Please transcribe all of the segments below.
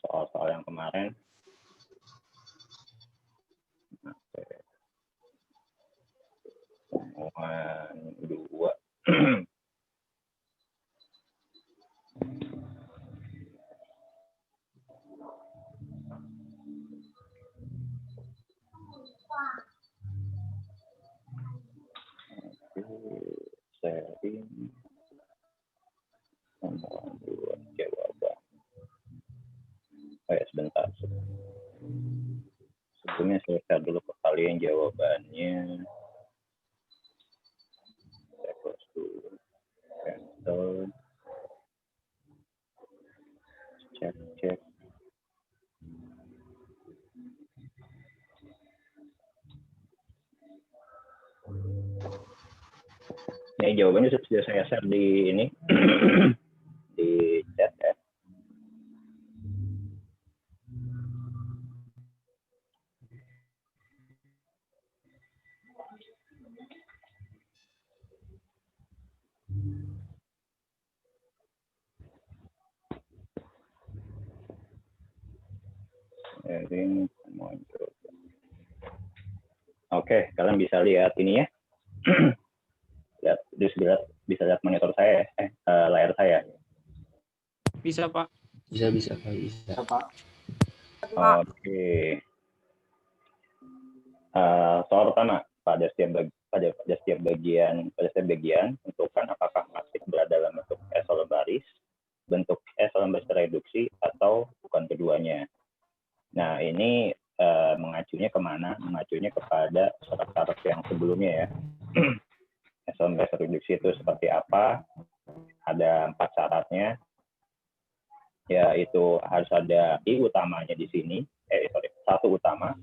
soal-soal yang kemarin. Temuan 2. Sharing temuan 2 jawaban. Sebentar. Sebelumnya saya share dulu ke kalian jawabannya. Saya close dulu. Cancel. Cek. Ini jawabannya sudah saya share di ini di chat ya. Oke, kalian bisa lihat ini ya. Lihat, bisa lihat monitor saya, layar saya. Bisa, Pak. Bisa Pak. Oke. Soal pertama, pada setiap bagian tentukan apakah matriks berada dalam bentuk eselon baris, bentuk eselon baris tereduksi, atau bukan keduanya. Nah, ini mengacunya kemana? Mengacunya kepada syarat-syarat yang sebelumnya ya. Eselon baris tereduksi itu seperti apa? Ada 4 syaratnya, yaitu harus ada I utamanya di sini, satu utama,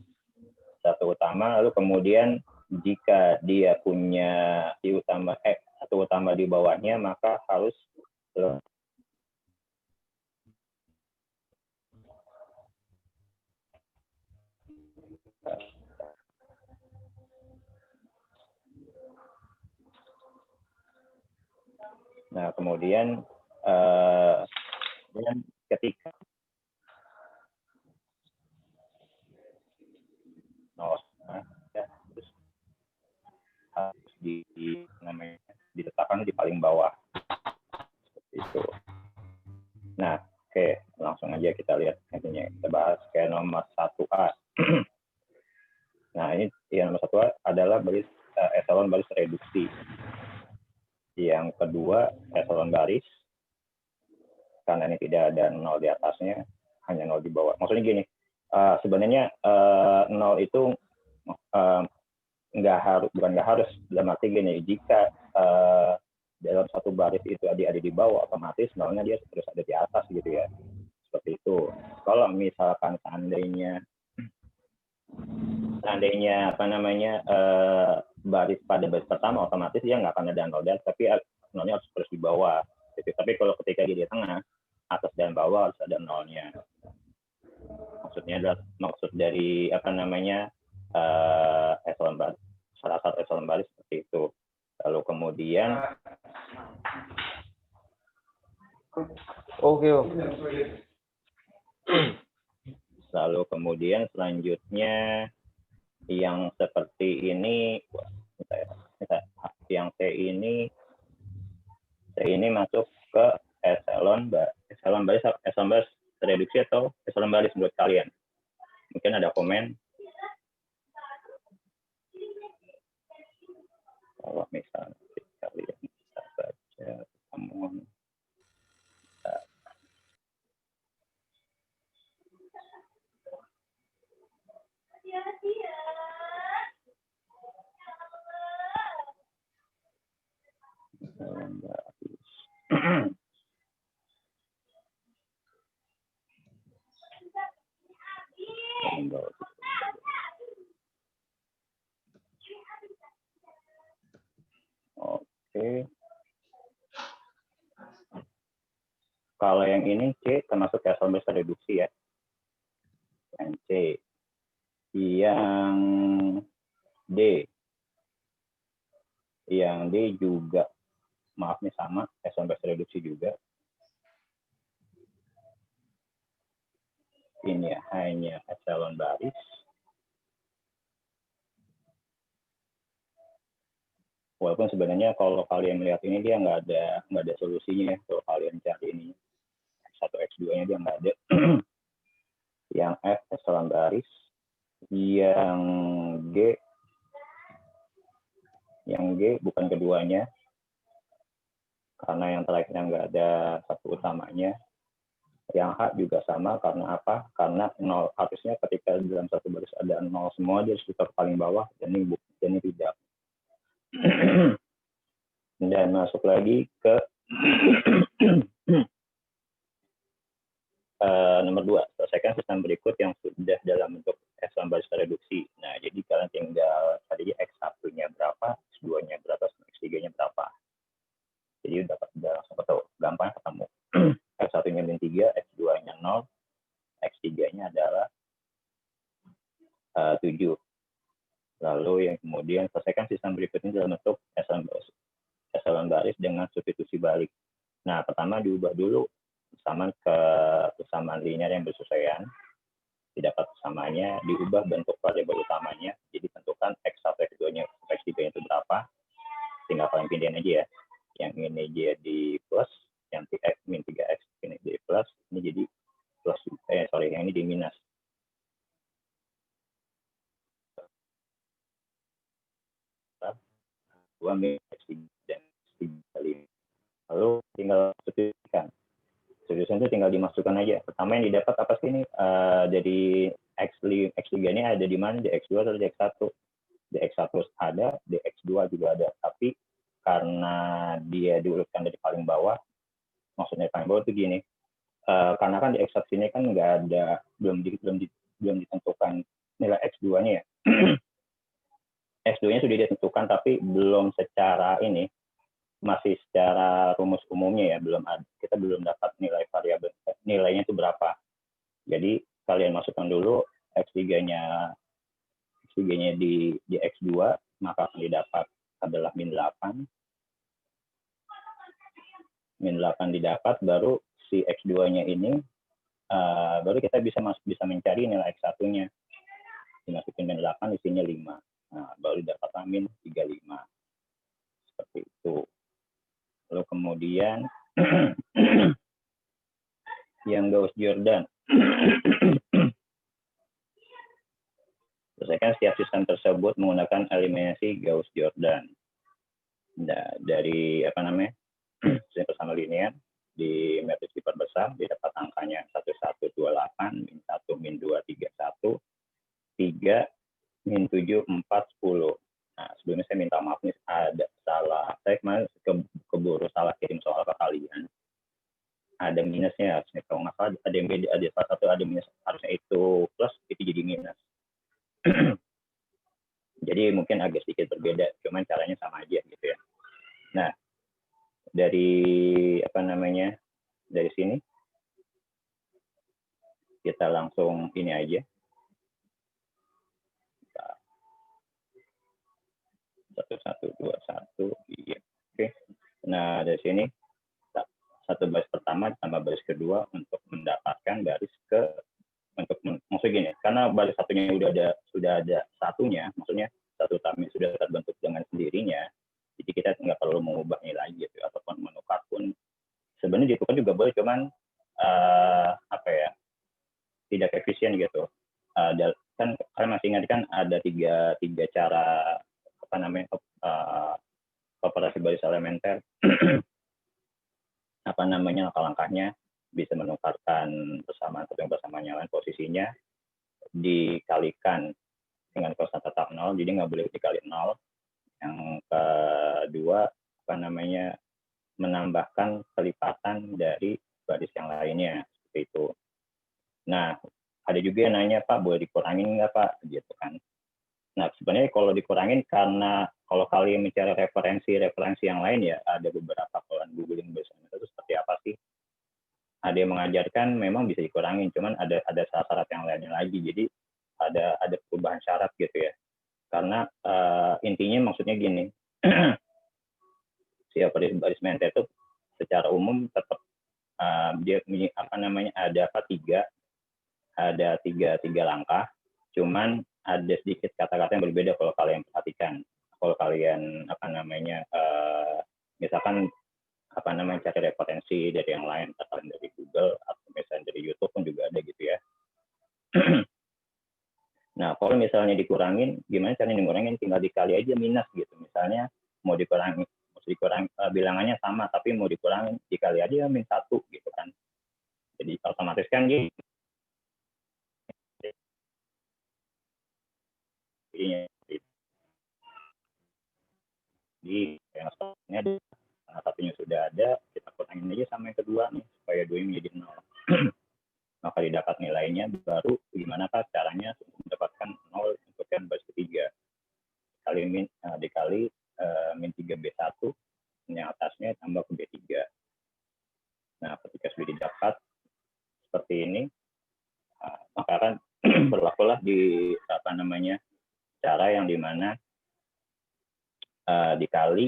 lalu kemudian jika dia punya I utama, satu utama di bawahnya, maka harus nah kemudian ketika harus diletakkan di paling bawah seperti itu. Nah, oke, langsung aja kita lihat intinya. Kita bahas kayak nomor 1A. Nah, ini yang nomor 1A adalah eselon baris reduksi. Yang kedua, eselon baris. Karena ini tidak ada 0 di atasnya, hanya 0 di bawah. Maksudnya gini, sebenarnya 0 itu bukan nggak harus, dalam arti gini, jika dalam satu baris itu ada di bawah, otomatis 0-nya dia terus ada di atas gitu ya. Seperti itu. Kalau misalkan seandainya baris pada baris pertama, otomatis dia nggak akan ada 0 di atas, tapi 0-nya harus terus di bawah. Tapi kalau ketika dia di tengah, atas dan bawah harus ada 0-nya. Maksud dari eselon baris, salah satu eselon baris seperti itu. Lalu kemudian lalu kemudian selanjutnya yang seperti ini, yang C ini masuk ke eselon baris reduksi atau eselon baris menurut kalian? Mungkin ada komen. Kalau misalnya kalian bisa baca temuan. Oke. Kalau yang ini C termasuk eselon baris reduksi ya. Yang C. Yang D. Yang D juga, maaf nih, sama eselon baris reduksi juga. ini hanya epsilon baris. Walaupun sebenarnya kalau kalian melihat ini dia nggak ada solusinya ya. Kalau kalian cari ini X1 X2-nya dia nggak ada. Yang F epsilon baris, yang G bukan keduanya, karena yang terakhirnya nggak ada satu utamanya. Yang H juga sama, karena apa? Karena 0, harusnya ketika dalam satu baris ada 0 semua, dia harus putar paling bawah, dan ini tidak. Dan masuk lagi ke nomor 2, selesaikan sistem berikut yang sudah dalam bentuk epsilon baris reduksi. Nah, jadi kalian tinggal tadi X1-nya berapa, X2-nya berapa, X3-nya berapa. Jadi udah langsung ketemu, gampang ketemu. X1-nya min 3, X2-nya 0, X3-nya adalah 7. Lalu yang kemudian selesaikan sistem berikutnya dalam bentuk epsilon baris dengan substitusi balik. Nah, pertama diubah dulu persamaan linear yang bersesuaian. Didapat persamanya, diubah bentuk variabel utamanya. Jadi tentukan X1, X2-nya, X3-nya itu berapa. Tinggal kalian pindahin aja ya. Yang ini jadi plus, yang min 3X ini jadi plus, ini jadi plus, yang ini di minus. Dua min X3 dan X3 kali. Lalu tinggal substitusikan. Substitusi itu tinggal dimasukkan aja. Pertama yang didapat apa sih ini? Dari X3 ini ada di mana? Di X2 atau di X1? Di X1 ada, di X2 juga ada. Tapi karena dia diurutkan dari paling bawah, maksudnya paling bawah itu gini. Karena kan di X1 ini kan nggak ada, belum ditentukan nilai X2-nya ya. X2-nya sudah ditentukan, tapi belum secara ini, masih secara rumus umumnya ya, kita belum dapat nilai variabel, nilainya itu berapa. Jadi kalian masukkan dulu X3-nya di X2, maka akan didapat adalah min 8. Min 8 didapat, baru si X2-nya ini, baru kita bisa mencari nilai X1-nya. Dimasukin min 8, isinya 5. Nah, baru dapat min 35. Seperti itu. Lalu kemudian yang Gauss-Jordan. Selesaikan setiap sistem tersebut menggunakan eliminasi Gauss-Jordan. Nah, dari sistem bersama linear di matriks diperbesar didapat angkanya 1128, min 1, min 2, 31, 3, min 7, 4, 10. Nah, sebelumnya saya minta maaf nih, ada salah. Saya kemarin keburu salah kirim soal ke kalian. Ada minusnya, harusnya kalau nggak salah ada yang beda, ada salah satu ada minus, harusnya itu plus, itu jadi minus. Jadi mungkin agak sedikit berbeda, cuman caranya sama aja gitu ya. Nah, dari dari sini kita langsung ini aja. 1121, iya. Oke. Nah, dari sini satu baris pertama ditambah baris kedua untuk mendapatkan baris maksudnya gini, karena baris satunya sudah ada satunya, maksudnya satu utama sudah terbentuk dengan sendirinya, jadi kita nggak perlu mengubahnya lagi gitu, ataupun menukar pun sebenarnya ditukar juga boleh, cuman tidak efisien gitu. Kan kalian masih ingat kan ada tiga cara operasi baris elementer. Langkah-langkahnya bisa menukarkan persamaan satu yang bersamaan yang lain, posisinya dikalikan dengan konstanta tetap 0, jadi nggak boleh dikali 0. Yang kedua menambahkan kelipatan dari baris yang lainnya, seperti itu. Nah, ada juga yang nanya, Pak, boleh dikurangin nggak, Pak? Gitu kan. Nah, sebenarnya kalau dikurangin, karena kalau kalian mencari referensi yang lain ya, ada beberapa kalian googling biasanya itu seperti apa sih. Ada yang mengajarkan memang bisa dikurangin, cuman ada syarat yang lainnya lagi. Jadi ada perubahan syarat gitu ya. Karena intinya maksudnya gini, si baris menter itu secara umum tetap dia ada 3 ada tiga langkah, cuman ada sedikit kata-kata yang berbeda kalau kalian perhatikan. Kalau kalian misalkan cari referensi dari yang lain, misalkan dari Google atau misalnya dari YouTube pun juga ada gitu ya. Nah, kalau misalnya dikurangin, gimana caranya dikurangin? Tinggal dikali aja minus gitu. Misalnya mau dikurangi bilangannya sama, tapi mau dikurangin dikali aja min 1 gitu kan. Jadi otomatis kan gitu. Jadi yang satunya sudah ada, kita kurangin aja sama yang kedua nih, supaya 2 menjadi 0. Maka didapat nilainya, baru gimana caranya untuk mendapatkan 0 untuk yang baris ketiga. Dikali min 3B1, yang atasnya tambah ke B3. Nah, ketika sudah didapat seperti ini, maka kan berlakulah di cara yang dimana dikali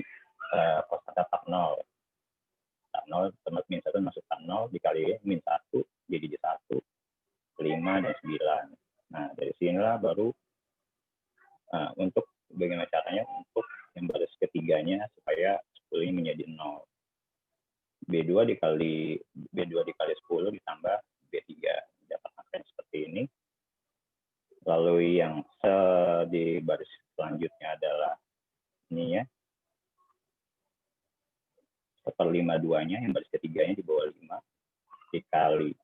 kosakata tak 0. Tak 0, min 1 masuk tak 0, dikali min 1, jadi 1, 5, dan 9. Nah, dari sinilah baru untuk bagaimana caranya untuk yang baris ketiganya supaya 10 ini menjadi 0. B2 dikali 10 ditambah B3. Dapat angka yang seperti ini. Lalu yang di baris selanjutnya adalah ini ya. 1/52-nya, yang baris ketiganya di bawah 5, dikali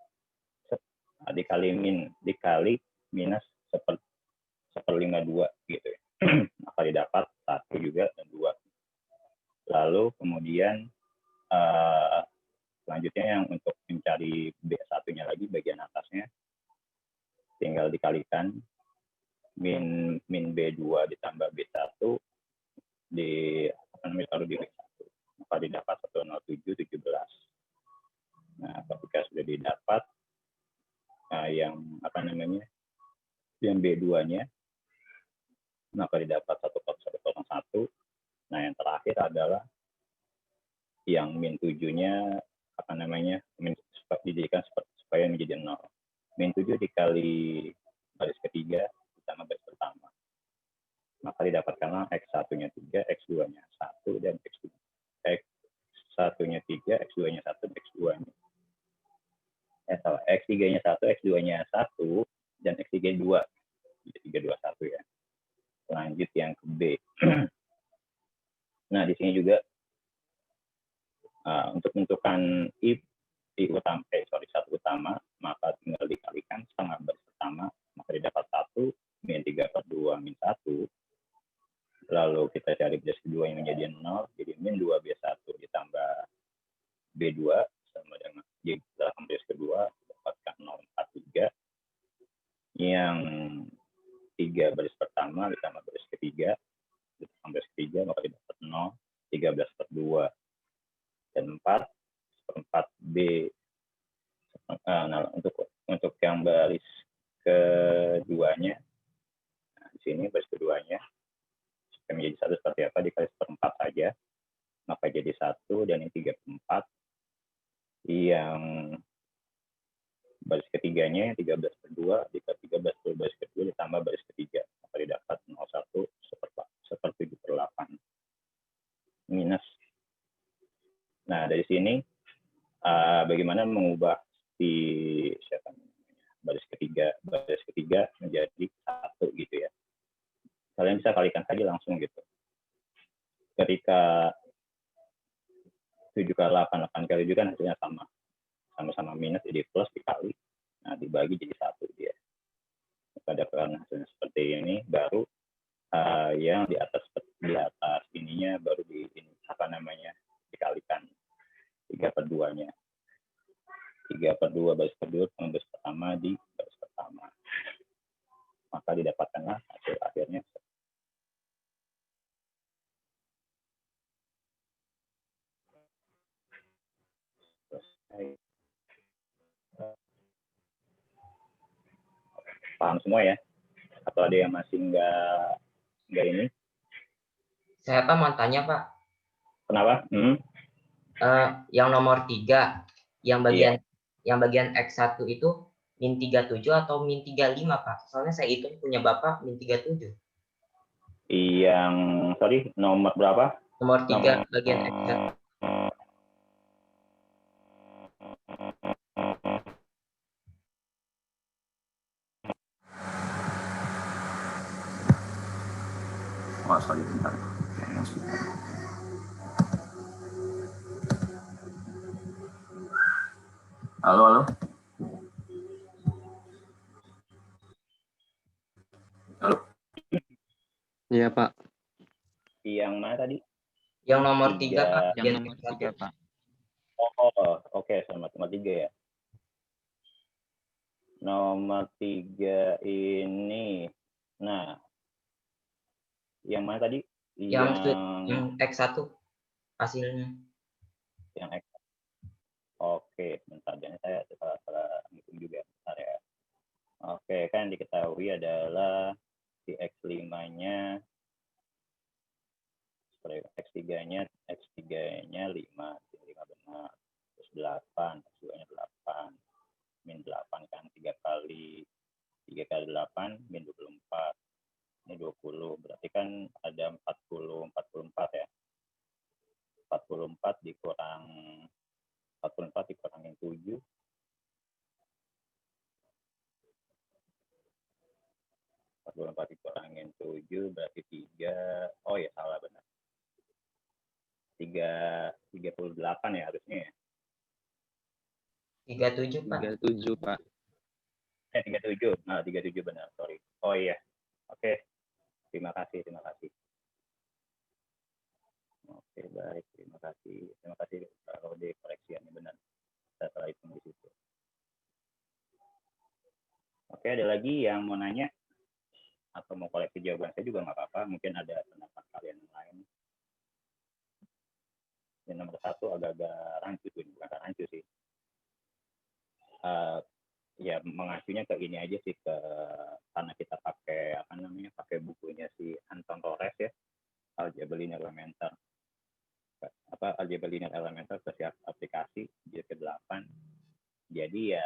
minus 1/52 gitu ya. Maka didapat 1 juga dan 2. Lalu kemudian selanjutnya yang untuk mencari B1-nya lagi, bagian atasnya, tinggal dikalikan min B2 ditambah B1 ditaruh di B1. Maka didapat 10717. Nah, ketika sudah didapat yang B2-nya, maka didapat 1,101. Nah, yang terakhir adalah yang min 7-nya dijadikan supaya menjadi 0. Min 7 dikali baris ketiga ditambah baris pertama. Maka didapatkanlah X1-nya 3, X2-nya 1, dan X1-nya 3, X2-nya 1, X2-nya. X3-nya 1, X2-nya 1, dan X3-nya 2. Jadi 3, 2, 1 ya. Lanjut yang ke B. Nah, di sini juga untuk menentukan satu utama, maka tinggal dikalikan setengah baris pertama, maka didapat 1, min 3/2 min 1. Lalu kita cari baris kedua yang menjadi 0, jadi min 2B1 ditambah B2 sama dengan dalam baris kedua dapatkan 0,43. Yang 3 baris pertama ditambah baris ketiga, maka didapat 0, 13/2. Dan 4/4 B. Nah, untuk yang baris keduanya, nah, di sini baris keduanya supaya menjadi 1 seperti apa, dikali 1/4 saja, maka jadi 1, dan ini 3/4. Yang baris ketiganya 13/2 dikali 13 baris kedua ditambah baris ketiga, maka didapat 0,1/7/8 minus. Nah, dari sini bagaimana mengubah di baris ketiga menjadi 1 gitu ya. Kalian bisa kalikan saja langsung gitu. Ketika 7 kali 8, 8 kali 7 kan hasilnya sama-sama minus, jadi plus dikali, nah dibagi jadi 1 dia. Pada karena hasilnya seperti ini, baru yang di atas ininya baru dikalikan 3/2-nya. 3/2 baris kedua dengan baris pertama di baris pertama. Maka didapatkanlah hasil akhirnya. Paham semua ya? Atau ada yang masih nggak ini? Saya mau tanya, Pak. Kenapa? Yang nomor 3, yang bagian X1 itu min 37 atau min 35, Pak? Soalnya saya hitung punya Bapak min 37. Yang, sorry, nomor berapa? Nomor 3 bagian X1. Oh, sorry, bentar. Halo, halo. Halo. Iya, Pak. Yang mana tadi? Yang nomor 3, Pak. Yang Bagian nomor X1. 3, Pak. Oh, oke, sama nomor 3 ya. Nomor 3 ini. Nah, yang mana tadi? Yang X1 hasilnya. Yang X. Oke, bentar. Jadi saya salah ngitung juga. Bentar ya. Oke, kan diketahui adalah si X5-nya, X3-nya 5 benar. Terus 8, X2-nya 8. Min 8 kan 3 kali 8, min 24. Ini 20, berarti kan ada 44 ya. 44 dikurangin 7. 44 dikurangin 7 berarti 3. Oh ya, salah benar. 38 ya harusnya ya. 37, Pak. 37, Pak. 37. Nah, 37 benar, sorry. Oh iya. Oke. Terima kasih. Oke, baik. Terima kasih kalau dikoreksiannya benar. Saya salah hitung di situ. Oke, ada lagi yang mau nanya atau mau koleksi jawaban saya juga nggak apa-apa. Mungkin ada pendapat kalian yang lain. Yang nomor 1 agak-agak rancu, bukan rancu sih. Ya mengacunya ke ini aja sih, karena kita pakai pakai bukunya si Anton Torres ya, Algebra Linear Elementar. Algebra Linear Elementar versi aplikasi jilid ke-8. Jadi ya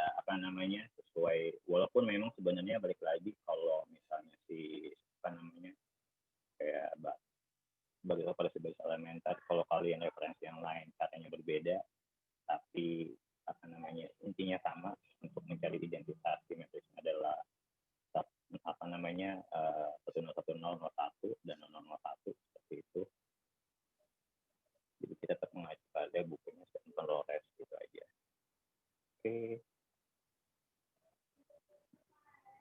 sesuai, walaupun memang sebenarnya balik lagi kalau misalnya kayak bagi operasi basis elementar, kalau kalian referensi yang lain katanya berbeda, tapi intinya sama, untuk mencari identitas simetrisnya adalah 101001 dan 0001 seperti itu. Jadi kita tetap mengacu pada bukunya Anton Torres gitu aja. Oke.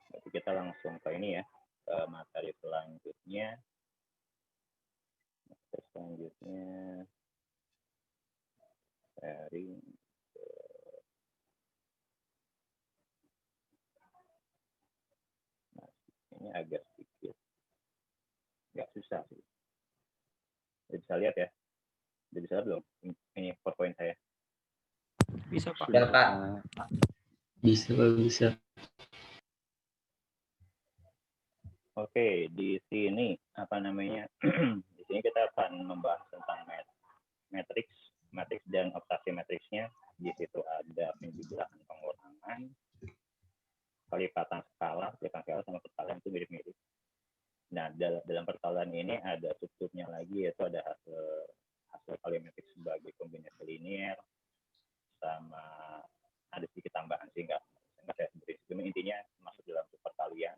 Berarti kita langsung ke ini ya, ke materi selanjutnya. Sharing. Nah, ini agak sedikit nggak susah sih. Udah bisa lihat ya? Udah bisa lihat belum? Ini PowerPoint saya. Bisa, Pak. Sudah, Pak. Bisa. Oke, di sini di sini kita akan membahas tentang matriks dan operasi matriksnya. Di situ ada penjumlahan pengurangan, kelipatan skala sama perkalian itu mirip-mirip. Nah, dalam perkalian ini ada strukturnya lagi, yaitu ada hasil kalimetrik sebagai kombinasi linear, sama ada sedikit tambahan sih, nggak saya sebutin. Cuma intinya masuk dalam perkalian.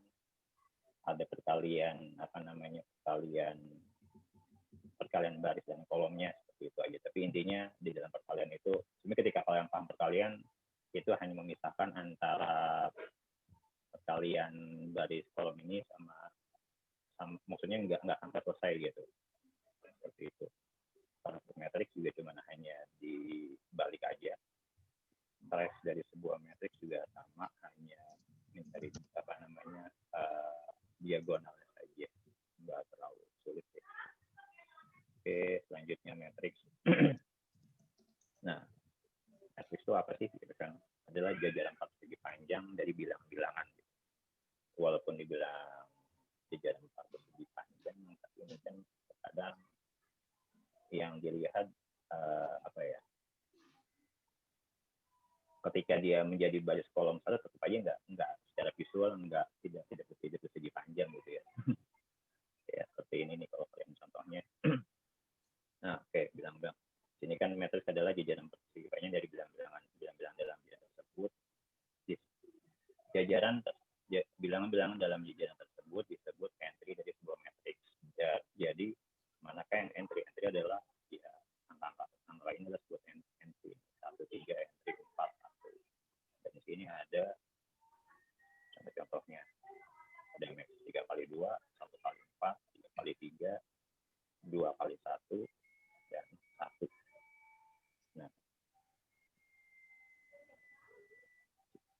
Ada perkalian perkalian baris dan kolomnya seperti itu aja. Tapi intinya di dalam perkalian itu, ketika kalian paham perkalian, itu hanya memisahkan antara perkalian baris kolom ini sama maksudnya nggak sampai selesai gitu, seperti itu. Karena matriks juga cuma hanya dibalik aja. Trace dari sebuah matriks juga sama, hanya mencari diagonalnya saja, nggak terlalu sulit ya. Oke, selanjutnya matriks. Nah, matriks itu apa sih? Gitu kan, adalah jajaran persegi panjang dari bilangan-bilangan. Walaupun dibilang jajaran persegi panjang, tapi mungkin kadang yang dilihat ketika dia menjadi baris kolom satu tetap aja nggak secara visual tidak bersegi panjang gitu ya. Ya seperti ini nih kalau kalian contohnya. Nah, oke, bilang-bilang. Sini kan matriks adalah jajaran persegipannya dari bilang-bilangan dalam jajaran tersebut. Bilangan-bilangan dalam jajaran tersebut disebut entry dari sebuah matriks. Jadi manakah yang entry? Entry adalah ya angka ini adalah sebuah entry 1, 3, entry 4, 1. Dan di sini ada contohnya. Ada matriks 3 kali 2, 1 kali 4, 3 kali 3, 2 kali 1, dan 1.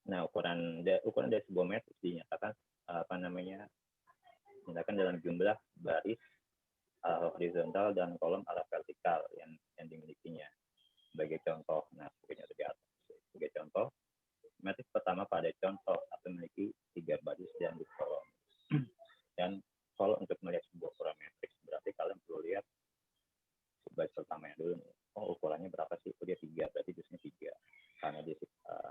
Nah, ukuran dari sebuah matriks dinyatakan dinyatakan dalam jumlah baris horizontal dan kolom ala vertikal yang dimilikinya. Sebagai contoh, sebagai contoh, matriks pertama pada contoh atau memiliki 3 baris dan 2 kolom. Dan kalau untuk melihat sebuah ukuran matriks, berarti kalian perlu lihat baris pertamanya dulu. Oh, ukurannya berapa sih? Oh, dia 3, berarti jadinya 3. Karena di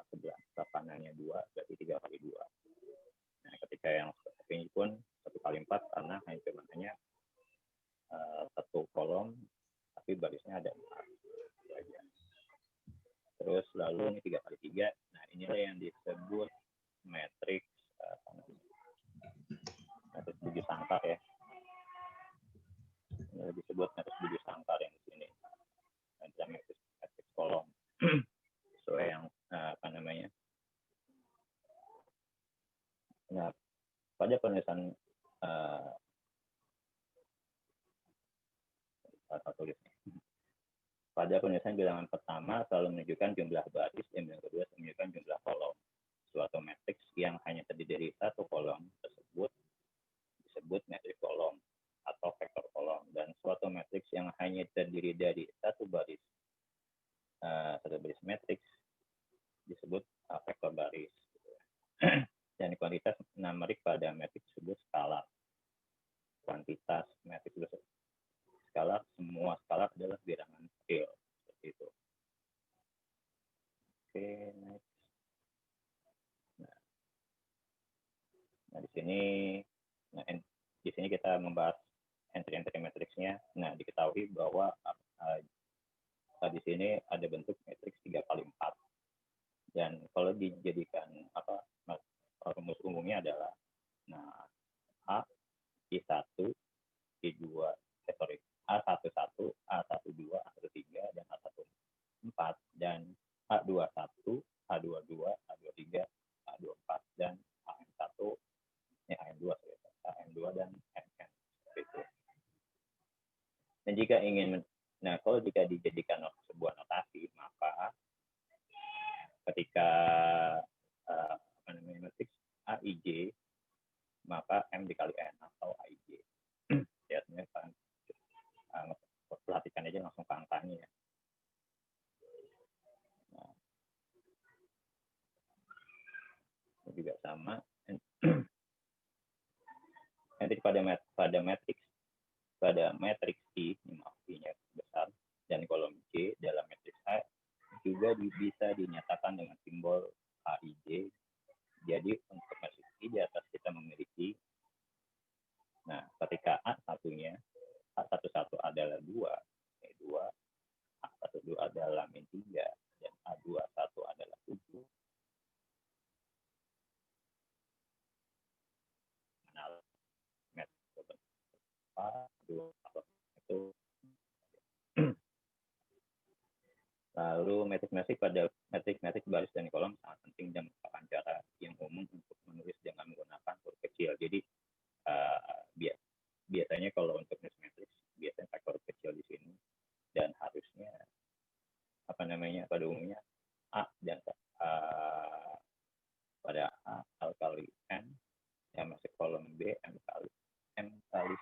sebelah kanannya 2, berarti 3 kali 2. Nah, ketika yang seperti ini pun 1 kali 4, karena hanya satu kolom, tapi barisnya ada 4. Terus lalu ini 3 kali 3. Nah, inilah yang disebut matriks matriks 7 sangkar ya. Ini disebut matriks 7 sangkar yang di sini. Ada matriks kolom. Sesuai yang Nah, pada penulisan pada penulisan bilangan pertama selalu menunjukkan jumlah baris, dan bilangan kedua menunjukkan jumlah kolom. Suatu matriks yang hanya terdiri dari satu kolom tersebut disebut matriks kolom atau vektor kolom, dan suatu matriks yang hanya terdiri dari satu baris matriks disebut vektor baris. Dan kuantitas numerik pada matriks tersebut skalar. Kuantitas matriks tersebut skalar, semua skalar adalah bilangan real, seperti itu. Oke, next. Nah, di sini kita membahas entry matriksnya. Nah, diketahui bahwa di sini ada bentuk matriks 3 kali 4. Dan kalau dijadikan rumus umumnya adalah A, I1, I2, A11, A12, A13, dan A14, dan A21, A22, A23, A24, dan AM2, dan MN. Dan kalau jika dijadikan sebuah notasi, maka ketika matriks AIJ, maka M dikali N atau AIJ. Ya, sebenarnya perhatikan aja langsung ke angkanya ya. Nah, ini juga sama. Nanti pada matriks I, I-nya besar, dan kolom J dalam matriks A juga bisa dinyatakan dengan simbol AIJ. Jadi untuk matriks I di atas kita memiliki, nah ketika A1-nya, A11 adalah 2, E2, A12 adalah min 3, dan A21 adalah 7. Lalu matriks baris dan kolom sangat penting dan merupakan cara yang umum untuk menulis dengan menggunakan huruf kecil. Jadi biasanya kalau untuk menulis matriks biasanya pakai huruf kecil di sini, dan harusnya pada umumnya A dan pada A kali N yang masuk kolom B A kali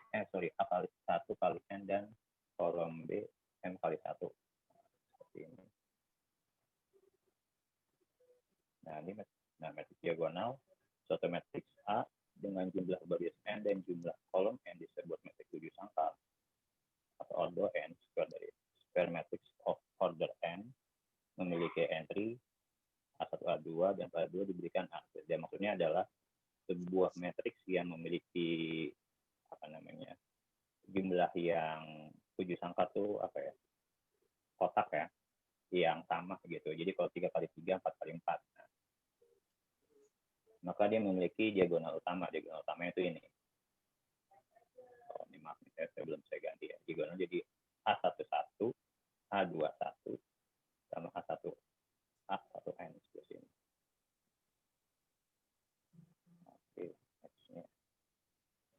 1 kali N, dan kolom B M kali 1. Seperti ini. Nah, matriks diagonal, suatu matriks A dengan jumlah baris N dan jumlah kolom N disebut matriks 7 sangkar atau order N square dari square matrix of order N, memiliki entry A1, A2, dan pada A2 diberikan A. Dan maksudnya adalah sebuah matriks yang memiliki jumlah yang 7 angka tuh kotak ya, yang sama gitu. Jadi kalau 3 kali 3, 4 kali 4. Nah, maka dia memiliki diagonal utama. Diagonal utama itu ini. Oh, ini maaf, saya belum saya ganti ya. Diagonal jadi A11, A21, sama A1N seperti ini. Oke, nextnya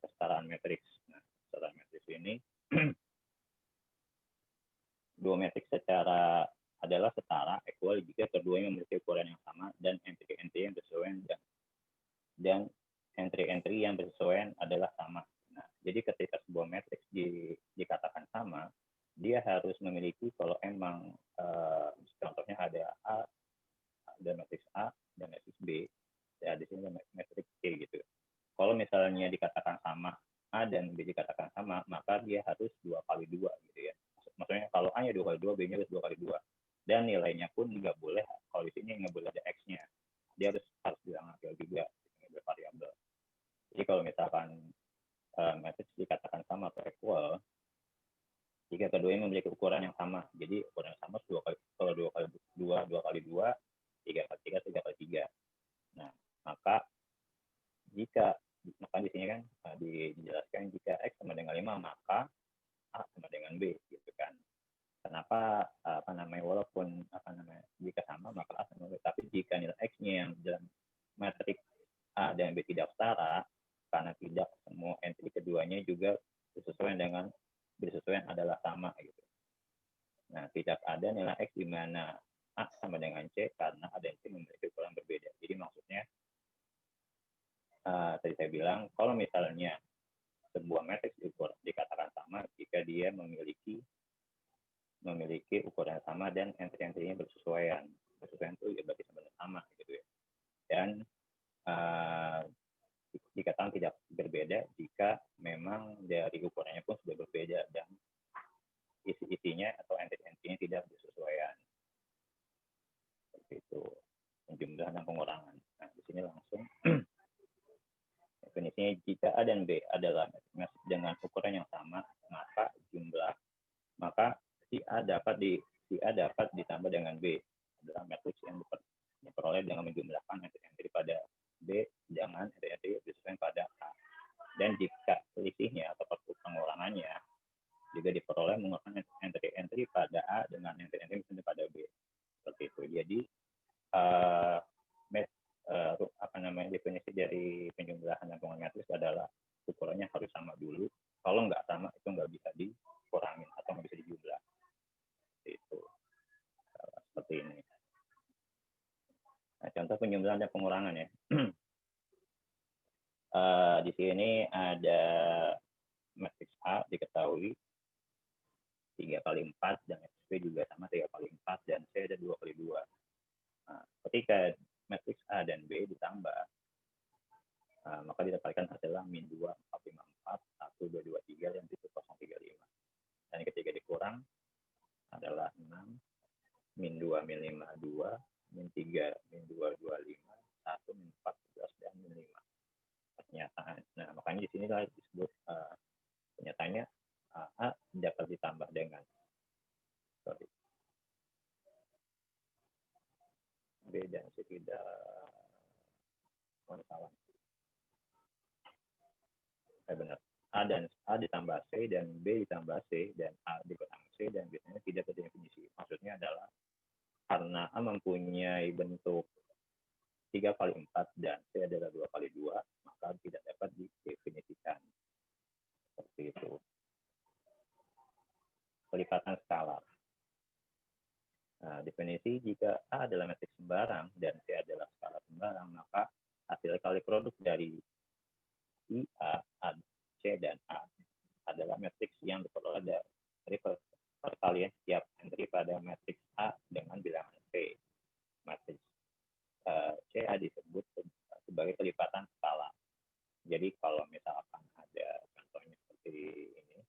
kesetaraan matriks. Nah, kesetaraan matriks ini dua matriks adalah setara equal jika keduanya memiliki ukuran yang sama dan entry-entry yang bersesuaian dan entry-entry yang bersesuaian adalah sama. Nah, jadi ketika sebuah matriks dikatakan sama, dia harus memiliki kalau emang contohnya ada matriks A dan matriks B, ya di sini matriks C gitu. Kalau misalnya dikatakan sama A dan B dikatakan sama, maka dia harus 2 kali 2 gitu ya. Maksudnya kalau A-nya 2 kali 2, B-nya harus 2 kali 2. Dan nilainya pun nggak boleh, kalau di sini nggak boleh ada X-nya. Dia harus bilangan juga, bervariabel. Jadi kalau misalkan matriks dikatakan sama atau equal, jika keduanya memiliki ukuran yang sama. Jadi ukuran yang sama 2 kali 2, 2 kali 2, 3 kali 3, 3 kali 3. Nah, maka di sini kan dijelaskan jika X sama dengan 5, maka A sama dengan B gitu kan. Kenapa walaupun jika sama maka A sama B, tapi jika nilai X-nya yang dalam matriks A dan B tidak setara, karena tidak semua entry keduanya juga bersesuaian adalah sama gitu. Nah, tidak ada nilai X di mana A sama dengan C karena ada entry memiliki ukuran berbeda. Jadi maksudnya tadi saya bilang kalau misalnya sebuah matriks dikatakan sama jika dia memiliki ukuran sama dan entry-entry-nya bersesuaian. Bersesuaian itu ya berarti sebenarnya sama gitu ya. Dan dikatakan tidak berbeda jika memang dari ukurannya pun sudah berbeda dan isi-isinya atau entry-entry-nya tidak bersesuaian. Seperti itu. Penjumlahan dan pengurangan. Nah, di sini langsung definisinya jika A dan B adalah matriks dengan ukuran yang sama, maka si A dapat ditambah dengan B adalah matriks yang diperoleh dengan menjumlahkan entry-entry pada B dengan entry-entry bersesuaian pada A. Dan jika selisihnya atau pengurangannya juga diperoleh menggunakan entry-entry pada A dengan entry-entry pada B. Seperti itu. Jadi definisi dari penjumlahan dan pengurangan matriks adalah ukurannya harus sama dulu. Kalau nggak sama itu nggak bisa dikurangin atau nggak bisa dijumlah. Itu seperti ini. Nah, contoh penjumlahan dan pengurangan ya. Di sini ada matriks A diketahui 3 kali 4 dan matriks B juga sama 3 kali 4 dan C ada 2 kali 2. Nah, ketika matriks A dan B ditambah, maka didapatkan adalah min 2, 4, 5, 4, 1, 2, 2, 3, dan itu 0, 3, 5. Dan ketika dikurang adalah 6, min 2, min 5, 2, min 3, min 2, 2, 5, 1, min 4, 11, dan min 5. Pernyataan. Nah, makanya di sini disebut pernyataannya A dapat ditambah dengan B dan C tidak salah. Benar. A ditambah C dan B ditambah C dan A dikurang C dan biasanya tidak berdefinisi. Maksudnya adalah karena A mempunyai bentuk 3 kali 4 dan C adalah 2 kali 2, maka tidak dapat didefinisikan. Seperti itu. Pelipatan skalar. Nah, definisi jika A adalah matriks sembarang dan C adalah skalar sembarang, maka hasil kali produk dari A, C, dan A adalah matriks yang diperoleh dari perkalian setiap entry pada matriks A dengan bilangan C. Matriks CA disebut sebagai pelipatan skala. Jadi kalau misalkan ada contohnya seperti ini,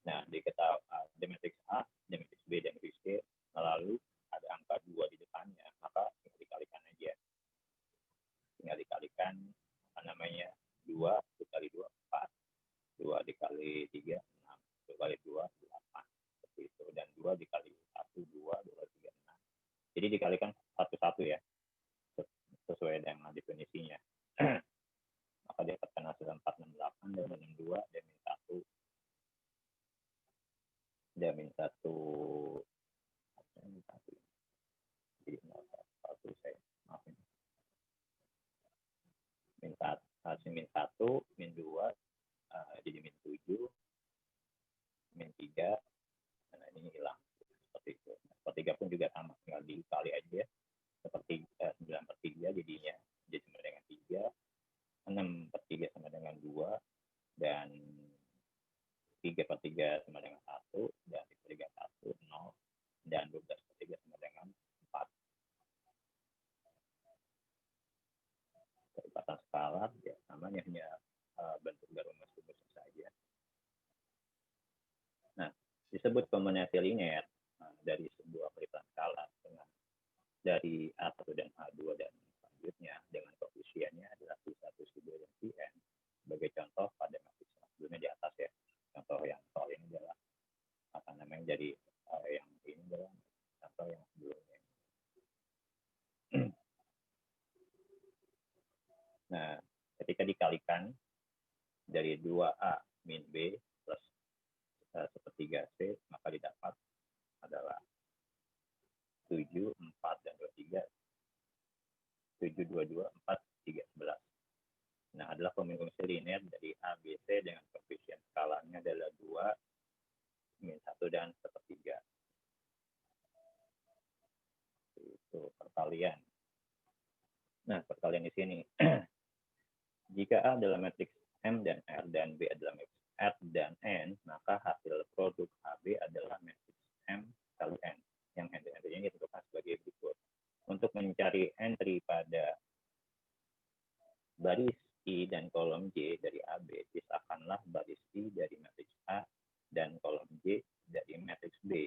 nah diketahui matriks A, matriks B, dan matriks C, lalu ada angka 2 di depan 3, 6. 1 kali 2, 8. Seperti itu. Dan 2 dikali 1, 2, 2 kali 3, 6. Jadi dikalikan satu-satu ya, sesuai dengan definisinya. Maka dapatkan hasil 468 dan min 2 dan min 1 dan min 1 jadi 1 saya maafin min 1 hasil min 1 min 2 jadi min 7 min 3 dan ini hilang seperti itu. Sepertiga pun juga sama, tinggal dikali aja seperti 9/3 jadinya jadi sama dengan 3, 6/3 sama dengan 2, dan 3/3 sama dengan 1, dan 3/1 0, dan 12/3 sama dengan 4. Perlipatan skalar ya namanya hanya bentuk rumus-rumus saja. Nah, disebut kombinasi linear dari sebuah perlipatan skalar dengan dari A1 dan A2 dan selanjutnya dengan koefisiennya adalah C1, C2, dan Cn. Sebagai contoh pada matriks sebelumnya di atas ya. Contoh yang soal ini adalah apa namanya jadi yang ini adalah contoh yang sebelumnya. Nah, ketika dikalikan dari 2A min B plus 1/3C, maka didapat adalah 7, 4, dan 23. 7, 22, 4, 3, 11. Nah, adalah kombinasi linear dari A, B, C dengan koefisien skalanya adalah 2, min 1, dan 1/3. Itu perkalian. Nah, perkalian di sini. Jika A adalah matriks M dan R dan B adalah matriks R dan N, maka hasil produk AB adalah matriks M kali N. Yang entry-entry-nya ditentukan sebagai berikut. Untuk mencari entry pada baris I dan kolom J dari AB, pisahkanlah baris I dari matriks A dan kolom J dari matriks B.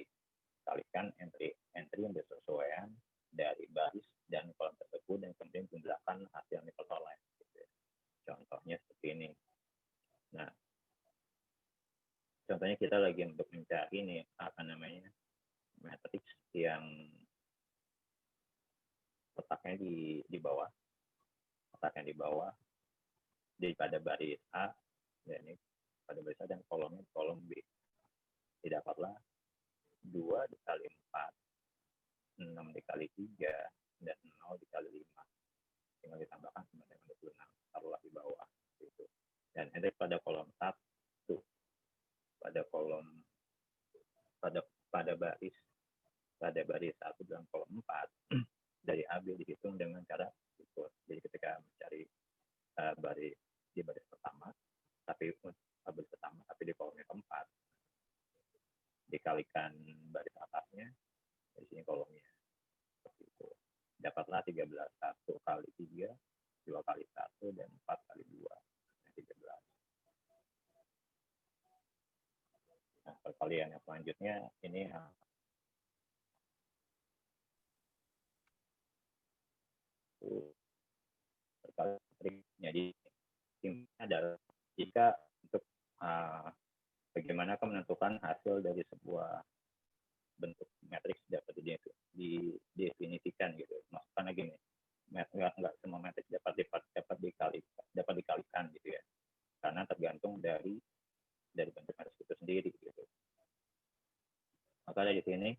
Kalikan entry yang bersesuaian dari baris dan kolom tersebut dan kemudian jumlahkan hasil yang diperoleh. Contohnya seperti ini. Nah, contohnya kita lagi untuk mencari ini apa namanya matriks yang letaknya di bawah, daripada baris A, ya ini pada baris A dan kolomnya kolom B. Didapatlah 2 dikali 4, 6 dikali 3, dan 0 dikali 5. Tinggal ditambahkan sama dengan 26. Taruhlah di bawah. Gitu. Dan entry pada kolom 1, pada baris 1 dalam kolom 4 dari AB dihitung dengan cara ikut. Jadi ketika mencari baris pertama, tapi di kolomnya keempat, dikalikan baris atasnya, di sini kolomnya. Seperti itu. Dapatlah 13. 1 kali 3, 2 kali 1, dan 4 kali 2. 13. Nah, perkalian yang selanjutnya ini perkalian. Jadi ini adalah jika untuk bagaimana menentukan hasil dari sebuah bentuk matriks dapat didefinisikan gitu. Maksudnya gini, nggak semua matriks dapat dikalikan gitu ya, karena tergantung dari bentuk matriks itu sendiri gitu. Maka dari sini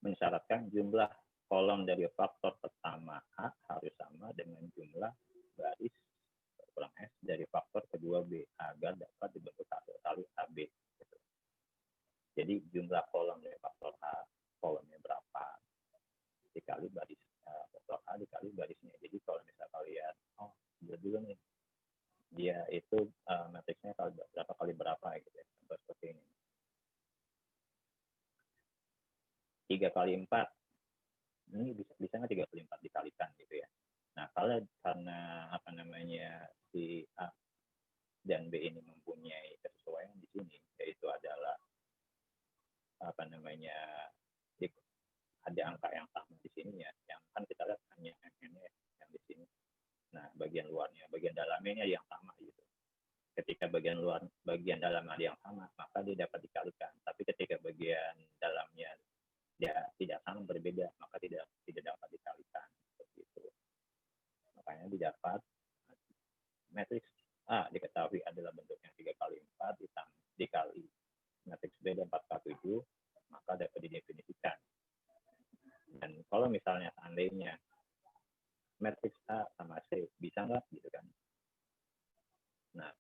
mensyaratkan jumlah kolom dari faktor pertama A harus sama dengan jumlah baris kurang S dari faktor kedua B agar dapat dibentuk hasil kali AB. Gitu. Jadi jumlah kolom dari faktor A, kolomnya berapa, dikali baris faktor A dikali barisnya. Jadi kalau misalnya kalian, dulu nih, dia itu matriksnya berapa kali berapa gitu ya, seperti ini. 3 kali 4, ini bisa nggak 3 kali 4 dikalikan gitu ya. Nah, kalau karena apa namanya si A dan B ini mempunyai kesesuaian di sini, yaitu adalah apa namanya ada angka yang sama di sini ya, yang kan kita lihat hanya MN yang di sini. Nah, bagian luarnya, bagian dalamnya yang sama gitu. ketika bagian luar, bagian dalam ada yang sama, maka dia dapat dikalikan. Tapi ketika bagian dalamnya dia tidak sama, berbeda, maka tidak dapat dikalikan. Seperti itu. Makanya didapat matriks A diketahui adalah bentuknya 3x4 dikali matriks B 4x7, maka dapat didefinisikan. Dan kalau misalnya seandainya matriks A sama C, bisa nggak gitu kan? Nah,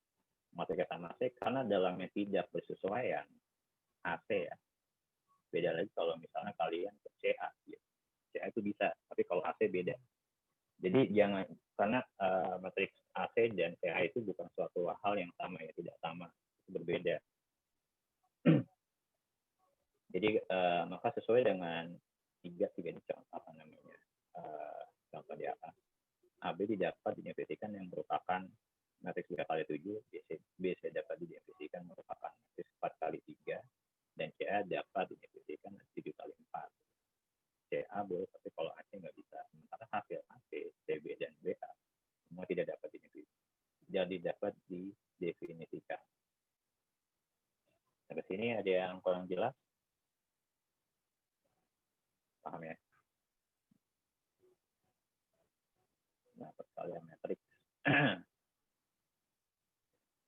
matriks A sama C karena dalamnya tidak bersesuaian, AC ya. Beda lagi kalau misalnya kalian ke CA. Gitu. CA itu bisa, tapi kalau AC beda. Jadi jangan, karena matriks AC dan CA itu bukan suatu hal yang sama ya, tidak sama, itu berbeda. Jadi maka sesuai dengan tiga ini contoh apa namanya contoh di atas, AB didapat didefinisikan yang merupakan matriks 3x7, BC dapat didefinisikan merupakan matriks 4x3, dan CA dapat didefinisikan 7x4. CA boleh, tapi kalau AC nggak bisa. Sementara hasil AC, CB dan BA semua tidak dapat didefinisikan. Jadi dapat didefinisikan. Sampai sini ada yang kurang jelas? Paham ya? Nah, perkalian matriks.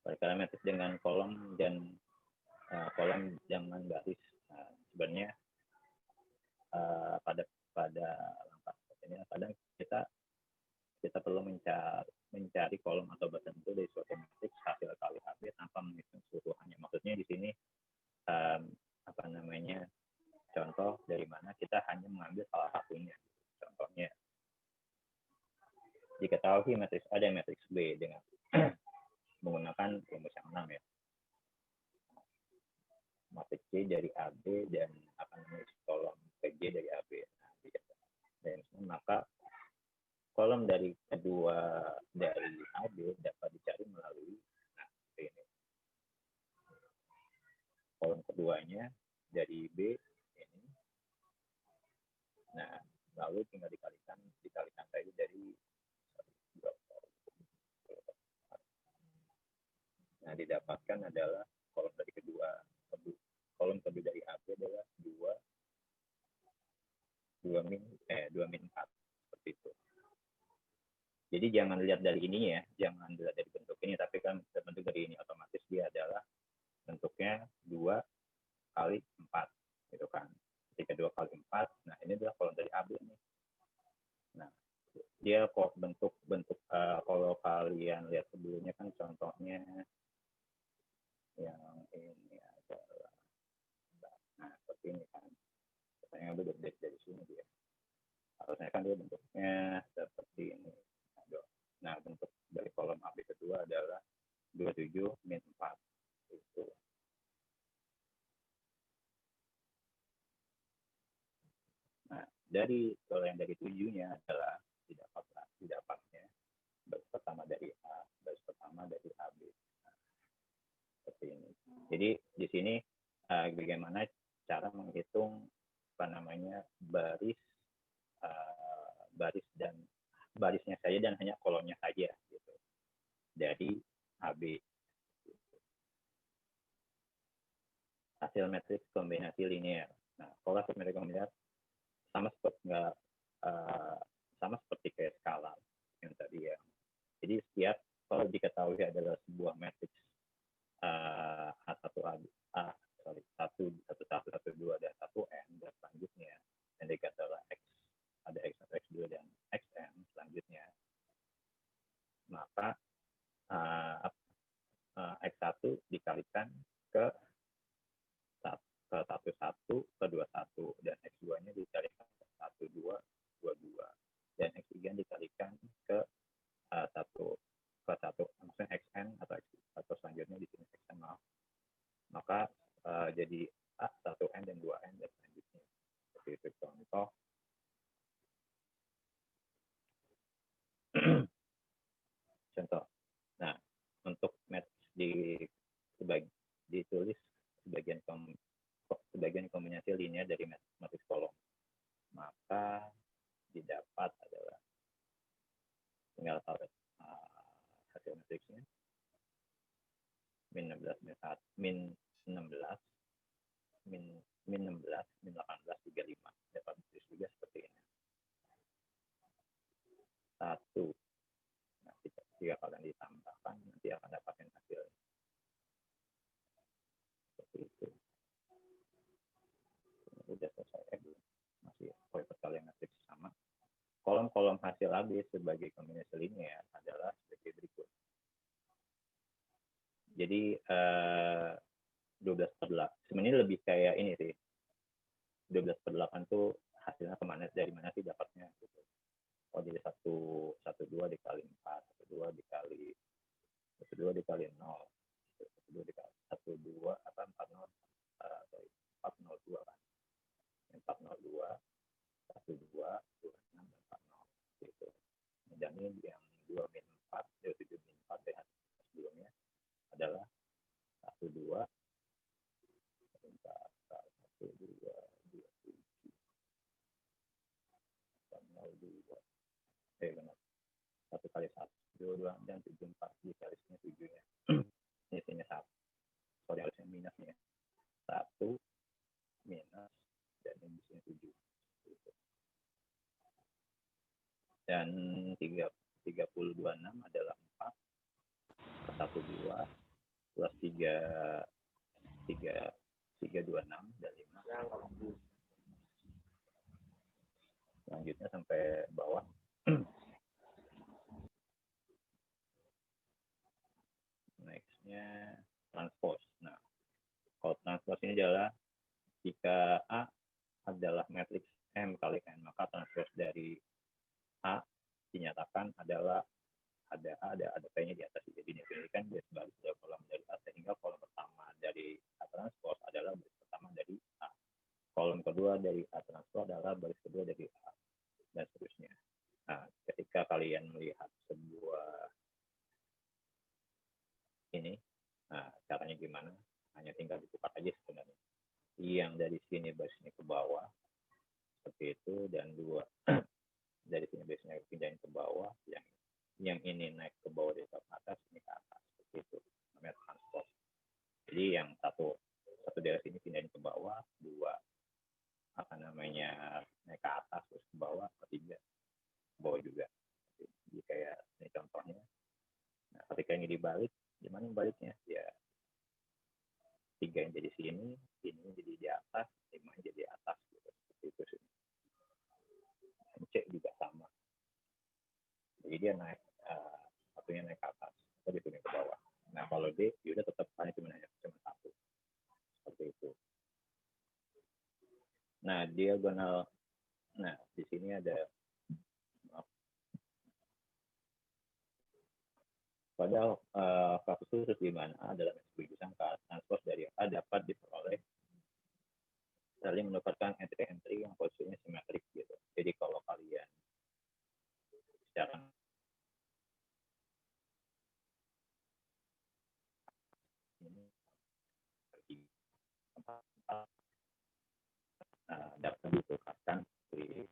Perkalian matriks dengan kolom dan kolom dengan baris. Nah, sebenarnya pada langkah ini kadang kita perlu mencari kolom atau tertentu dari suatu matriks hasil kali AB tanpa menghitung keseluruhannya. Maksudnya di sini apa namanya contoh dari mana kita hanya mengambil salah satunya. Contohnya diketahui matriks A dan matriks B dengan menggunakan rumus yang 6 ya. Matriks C dari AB dan apa namanya kolom PG dari AB. Dan maka kolom dari kedua dari AB dapat dicari melalui ini. Kolom keduanya dari B ini. Nah, lalu tinggal dikalikan saja dari nah, didapatkan adalah kolom dari kolom kedua dari AB adalah 2 min 4 seperti itu. Jadi jangan lihat dari ini ya, jangan lihat dari bentuk ini, tapi kan bentuk dari ini otomatis dia adalah bentuknya 2 kali 4 gitu kan. Ketika 2 kali 4, nah ini adalah kolom dari AB nih. Nah, dia kok bentuk kalau kalian lihat sebelumnya kan contohnya yang ini adalah nah seperti ini kan. Saya ngambil dari sini dia. Harusnya kan dia bentuknya seperti ini. Nah, bentuk dari kolom AB kedua adalah 27 min 4 itu. Nah, kalau yang dari 7-nya adalah didapatnya baris pertama dari A, baris pertama dari AB. Nah, seperti ini. Jadi di sini bagaimana cara menghitung apa namanya baris dan barisnya saja dan hanya kolomnya saja gitu dari AB. Hasil matriks kombinasi linear. Nah, kalau hasil matriks linear sama seperti kayak skala yang tadi ya. Jadi setiap kalau diketahui adalah sebuah matriks A1 dan 1N dan selanjutnya yang dikatakan adalah X, ada X1, X2 dan XN selanjutnya, maka X1 dikalikan ke 11 ke 21 dan X2-nya dikalikan ke 12 22 dan X3 dikalikan ke 1 maksudnya XN atau selanjutnya di sini XN maka jadi A1N dan 2N dan selanjutnya. Seperti itu contoh. Contoh. Nah, untuk matriks ditulis sebagian kombinasi linear dari matriks kolom. Maka didapat adalah tinggal tahu hasil matriksnya. min 16, min 16, min 16, min 18, 35. Dapat tulis juga seperti ini. 1. Nah, jika kalian ditambahkan, nanti akan dapatkan hasilnya. Seperti itu. Udah selesai. Masih kalian ngetik sama. Kolom-kolom hasil AB sebagai kombinasi linear adalah sebagai berikut. Jadi 12/8 sebenarnya lebih kayak ini sih. 12/8 tuh hasilnya kemana, dari mana sih dapatnya gitu. Oh, jadi 1/2 dikali 4, 1/2 dikali 0, 1/2 dikali 1/2 apa 40 402 kan. 402 1/2 26 dan 40 gitu. Dan ini yang 2 min 4 dari 7 min 4 dari hasil sebelumnya adalah 1/2 benar. 1 kali 1, 2 dan 74 dikalinya 7-nya. Ini sini 1. Sorry, harusnya minusnya. 1 minus dan ini sini 7. Dan 3026 adalah 4 ke 12 plus 326 dan 5. Selanjutnya sampai bawah. Nextnya transpose. Nah, kalau transpose ini adalah jika A adalah matriks M kali N, maka transpose dari A dinyatakan adalah ada A, ada P-nya di atas. Jadi definisikan dia sebagai kolom dari A, sehingga kolom pertama dari A transpose adalah baris pertama dari A. Kolom kedua dari A transpose adalah baris kedua dari A, dan seterusnya. Nah, ketika kalian melihat sebuah ini, nah caranya gimana? Hanya tinggal dibuka aja sebenarnya. Yang dari sini barisnya ke bawah, seperti itu, dan 2 dari sini barisnya pindahin ke bawah, yang ini naik ke bawah dari ke atas, ini ke atas, seperti itu, namanya transpose. Jadi yang satu dari sini pindahin ke bawah, 2 naik ke atas, terus ke bawah, ketiga ke bawah juga. Jadi kayak ini contohnya. Nah, ketika ini dibalik, gimana baliknya? Ya 3 yang jadi sini, ini jadi di atas, 5 yang jadi di atas, gitu. Seperti itu sih. C juga sama. Jadi dia naik, satunya naik ke atas, atau diturunin ke bawah. Nah, kalau D, ya udah tetap hanya cuma 1. Seperti itu. Nah, diagonal. Nah, di sini ada pada kasus khusus di mana A adalah matriks sangka, transpose dari A dapat diperoleh saling mendapatkan entry-entry yang posisinya simetrik gitu. Jadi kalau kalian secara ini dapat ditukarkan di